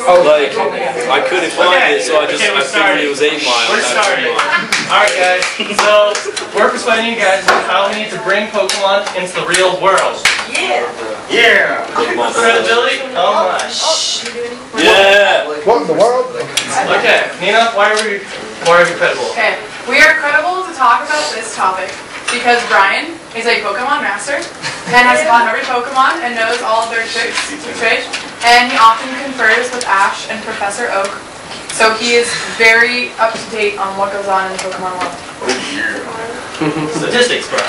Like, I couldn't find it, so I figured it was 8 Mile. We're starting. Alright guys, so we're persuading you guys on how we need to bring Pokemon into the real world. Yeah! Yeah! Credibility? Oh my. Yeah! What in the world? Okay, Nina, why are we credible? Okay, we are credible to talk about this topic because Brian is a Pokemon master and has caught every Pokemon and knows all of their tricks, and he often confers with Ash and Professor Oak, so he is very up to date on what goes on in the Pokemon world. Statistics, bro.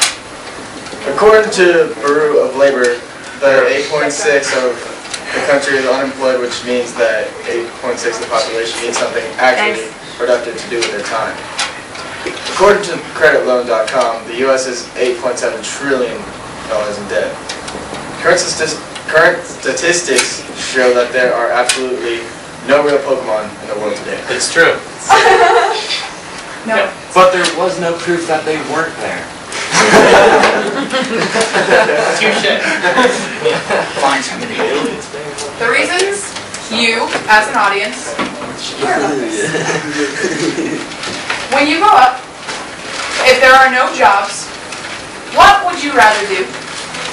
According to Bureau of Labor, the 8.6 of the country is unemployed, which means that 8.6 of the population needs something actually productive to do with their time. According to creditloan.com, the U.S. is $8.7 trillion in debt. Current statistics show that there are absolutely no real Pokemon in the world today. It's true. No. But there was no proof that they weren't there. Touché. Find somebody. The reasons you, as an audience, care about this. When you grow up, if there are no jobs, what would you rather do?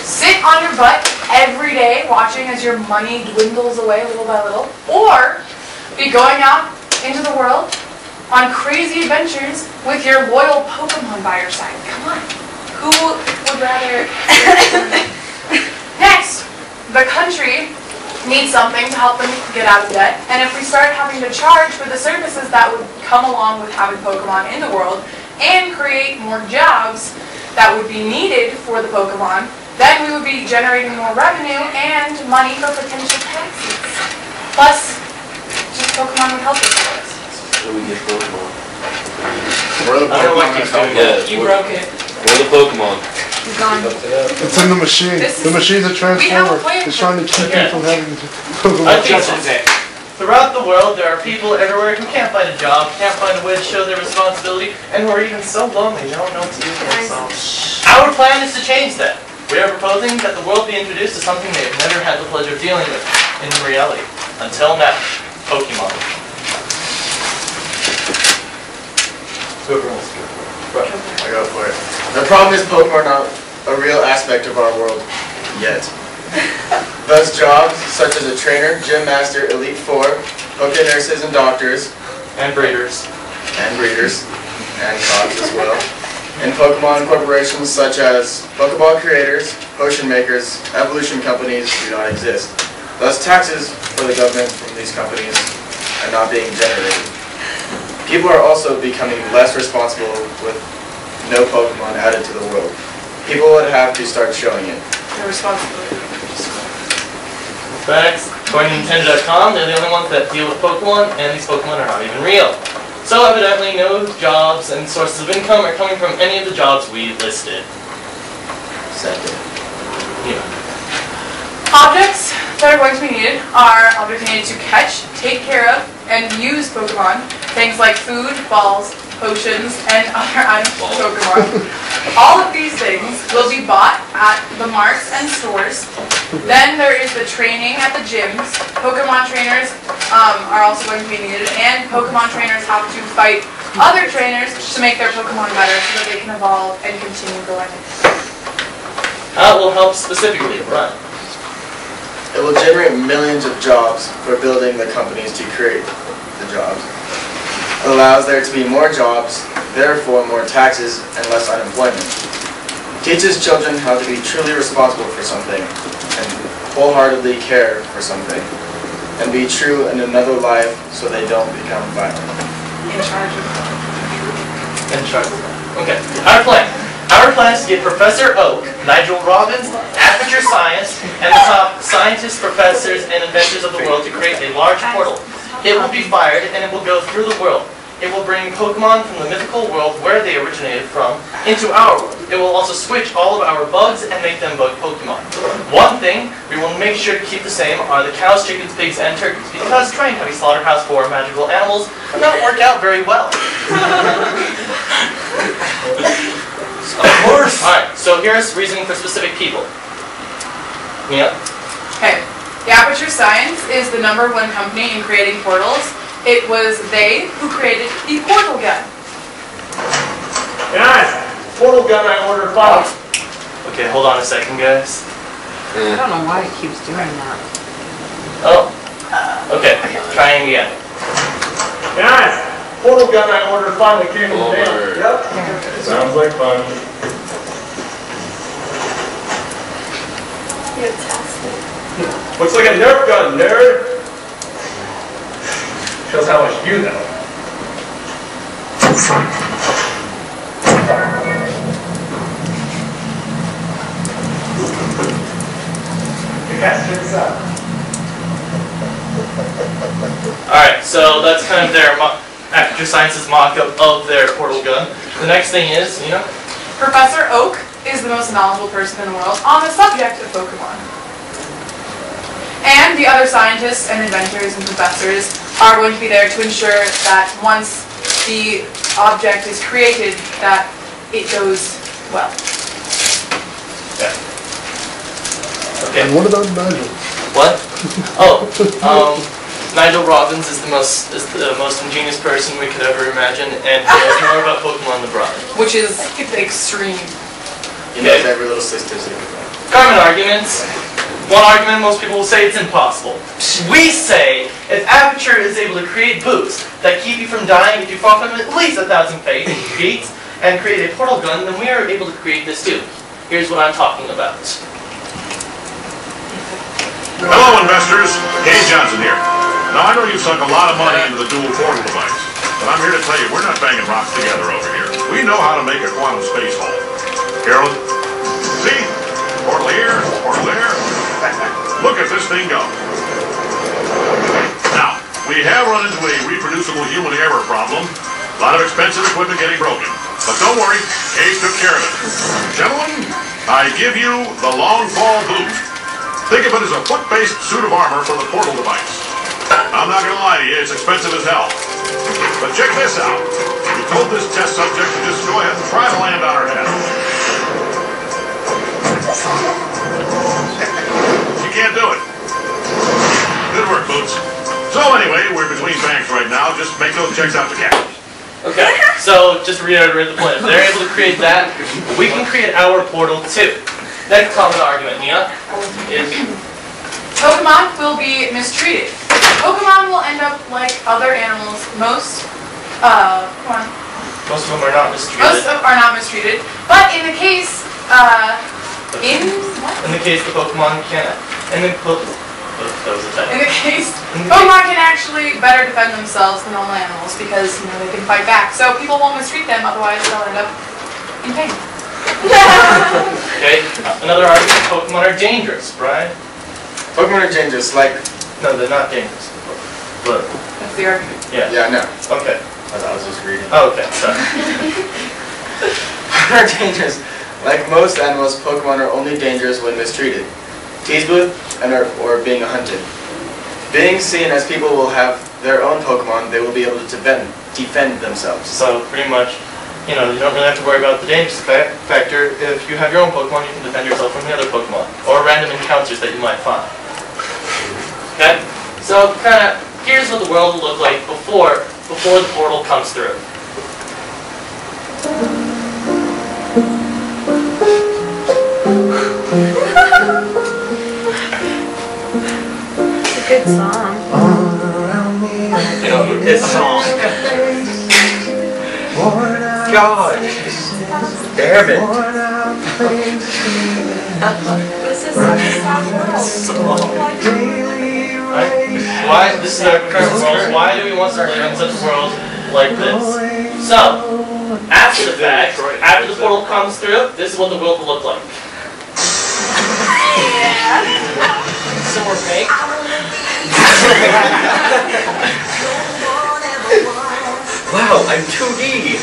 Sit on your butt every day watching as your money dwindles away little by little? Or be going out into the world on crazy adventures with your loyal Pokemon by your side? Come on. Who would rather? Next, the country needs something to help them get out of debt, and if we start having to charge for the services that would come along with having Pokemon in the world and create more jobs that would be needed for the Pokemon, then we would be generating more revenue and money for potential taxes. Plus, just Pokemon would help us with this. So we get Pokemon. Where are the Pokemon? Yeah, You broke it. where the Pokemon? You're gone. It's in the machine. This The is- machine's a we have a transformer. plan It's for trying to keep you from having I Pokemon. think throughout the world, there are people everywhere who can't find a job, can't find a way to show their responsibility, and who are even so lonely they don't know what to do for themselves. Our plan is to change that. We are proposing that the world be introduced to something they have never had the pleasure of dealing with in reality. Until now, Pokemon. Whoever wants to go. I go for it. The problem is Pokemon are not a real aspect of our world yet. Thus jobs such as a trainer, gym master, Elite Four, Poke nurses and doctors, And breeders. and cops as well, and Pokemon corporations such as Pokeball creators, potion makers, evolution companies do not exist. Thus taxes for the government from these companies are not being generated. People are also becoming less responsible with no Pokemon added to the world. People would have to start showing it. The responsibility. Facts. According to Nintendo.com, they're the only ones that deal with Pokemon, and these Pokemon are not even real. So evidently, no jobs and sources of income are coming from any of the jobs we listed. Second. Yeah. Objects that are going to be needed are objects needed to catch, take care of, and use Pokemon. Things like food, balls, potions, and other items for Pokemon. All of these things will be bought at the marts and stores. Then there is the training at the gyms. Pokemon trainers are also going to be needed, and Pokemon trainers have to fight other trainers to make their Pokemon better so that they can evolve and continue going. How it will help specifically, right? It will generate millions of jobs for building the companies to create the jobs. It allows there to be more jobs, therefore more taxes and less unemployment. Teaches children how to be truly responsible for something and wholeheartedly care for something and be true in another life so they don't become violent. In charge of Okay. Our plan is to get Professor Oak, Nigel Robbins, Aperture Science, and the top scientists, professors, and inventors of the world to create a large portal. It will be fired, and it will go through the world. It will bring Pokemon from the mythical world where they originated from into our world. It will also switch all of our bugs and make them bug Pokemon. One thing we will make sure to keep the same are the cows, chickens, pigs, and turkeys, because trying to have a slaughterhouse for magical animals would not work out very well. Of course. Alright, so here's reasoning for specific people. Yeah? Okay. The Aperture Science is the #1 company in creating portals. It was they who created the portal gun. Guys, portal gun I ordered 5. Okay, hold on a second, guys. I don't know why it keeps doing that. Oh, okay, trying again. Guys, portal gun I ordered finally came in the mail. Over. Yep. Sounds like fun. Looks like a Nerf gun, nerd. Shows how much you know. Yeah, check this out. Alright, so that's kind of their Aperture Science's mock-up of their portal gun. The next thing is, Professor Oak is the most knowledgeable person in the world on the subject of Pokemon. And the other scientists and inventors and professors are going to be there to ensure that once the object is created, that it goes well. Okay. And what about Nigel? What? Nigel Robbins is the most ingenious person we could ever imagine, and he knows more about Pokemon than Brian. Which is extreme. He knows every little statistic. Common arguments. One argument, most people will say it's impossible. We say if Aperture is able to create boots that keep you from dying if you fall from at least 1,000 feet and create a portal gun, then we are able to create this too. Here's what I'm talking about. Hello, investors. Gabe Johnson here. Now, I know you've sunk a lot of money into the dual portal device, but I'm here to tell you we're not banging rocks together over here. We know how to make a quantum space hole. Carolyn, see? Portal here, portal there. Look at this thing go. Now, we have run into a reproducible human error problem. A lot of expensive equipment getting broken. But don't worry, Case took care of it. Gentlemen, I give you the long fall boot. Think of it as a foot-based suit of armor for the portal device. I'm not going to lie to you, it's expensive as hell. But check this out. We told this test subject to just go ahead and try to land on her head. She can't do it. Good work, Boots. So anyway, we're between banks right now. Just make those checks out to cash. Okay, so just to reiterate the point, if they're able to create that, we can create our portal too. Next common argument, Nia, is Pokemon will be mistreated. Pokemon will end up like other animals. Most of most of them are not mistreated. Most of are not mistreated. But in the case, in the case the Pokemon can, that was a in the case, Pokemon can actually better defend themselves than normal animals because they can fight back. So people won't mistreat them, otherwise they'll end up in pain. Okay, another argument, Pokemon are dangerous, Brian. Pokemon are dangerous, like... No, they're not dangerous. But, That's the argument. yeah. Yeah, I know. Okay. I was just reading. Oh, okay, sorry. Pokemon are dangerous. Like most animals, Pokemon are only dangerous when mistreated, teased with, or being hunted. Being seen as people will have their own Pokemon, they will be able to defend themselves. So, pretty much, you don't really have to worry about the dangerous factor. If you have your own Pokemon, you can defend yourself from the other Pokemon, or random encounters that you might find. Okay? So, here's what the world will look like before the portal comes through. It's a good song. This song. God. Damn it. Why? This is our current world. Why do we want to live in such a world like this? So, after the fact, after the portal comes through, this is what the world will look like. Some more fake. Wow, I'm 2D.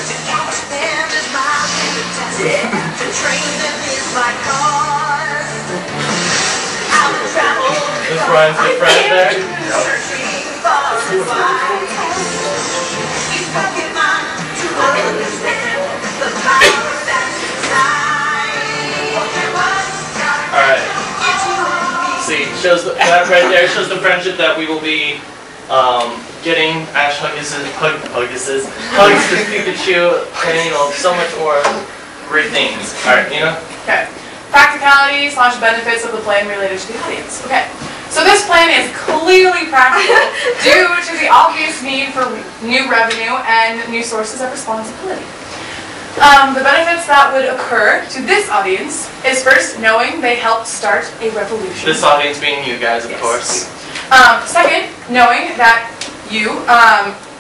This Brian's good friend there. Alright. See, shows that right there shows the friendship that we will be getting. Ash hugs to Pikachu, and so much more great things. All right, Okay. Practicality / benefits of the plan related to the audience. Okay. So this plan is clearly practical due to the obvious need for new revenue and new sources of responsibility. The benefits that would occur to this audience is first knowing they helped start a revolution. This audience being you guys, of course. Second, knowing that you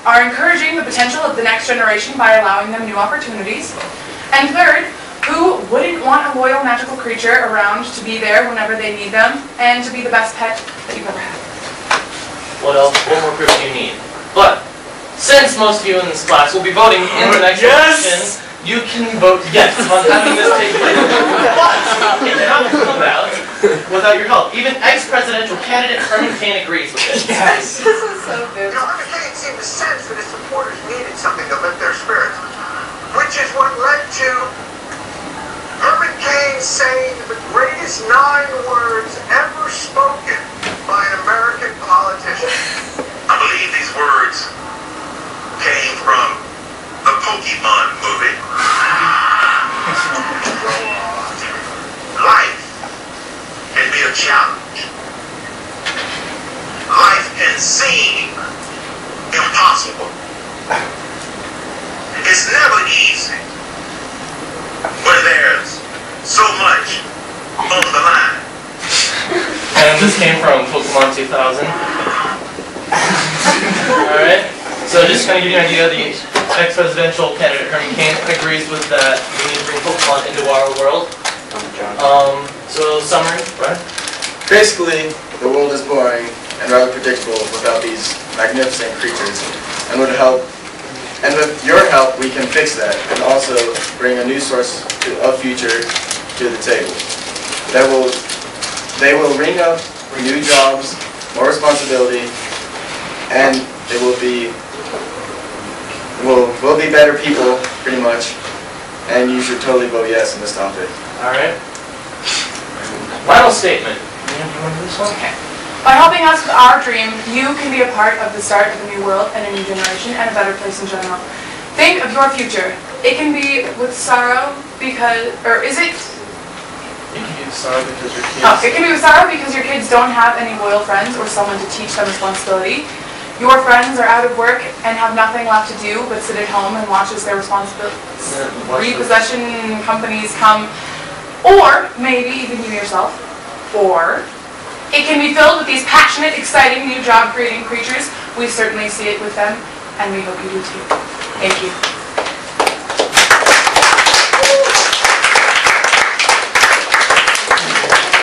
are encouraging the potential of the next generation by allowing them new opportunities. And third, who wouldn't want a loyal magical creature around to be there whenever they need them and to be the best pet that you've ever had? What else? What more proof do you need? But since most of you in this class will be voting in the next election, you can vote yes on having this take place. But it cannot come about without your help. Even ex-presidential candidate Herman Cain agrees with this. Yes. This is so good. Herman Cain seemed to sense that his supporters needed something to lift their spirits, which is what led to Herman Cain saying the greatest 9 words ever spoken by an American politician. I believe these words came from the Pokemon movie. Life can be a challenge. Life can seem impossible. It's never easy when there's so much on the line. And this came from Pokemon 2000. Alright, so just kind of give you an idea, the ex-presidential candidate Herman Cain agrees with that we need to bring Pokemon into our world. So summary, right? Basically, the world is boring and rather predictable without these magnificent creatures, and with your help, we can fix that and also bring a new source of future to the table. They will ring up new jobs, more responsibility, and they will be we'll be better people, pretty much. And you should totally vote yes on this topic. All right. Final statement. You want to do this one? Okay. By helping us with our dream, you can be a part of the start of a new world and a new generation and a better place in general. Think of your future. It can be with sorrow because, or is it? It can be with sorrow because your kids. Oh, it can be with sorrow because your kids don't have any loyal friends or someone to teach them responsibility. Your friends are out of work and have nothing left to do but sit at home and watch as their repossession companies come. Or maybe even you yourself. Or it can be filled with these passionate, exciting, new job-creating creatures. We certainly see it with them, and we hope you do too. Thank you.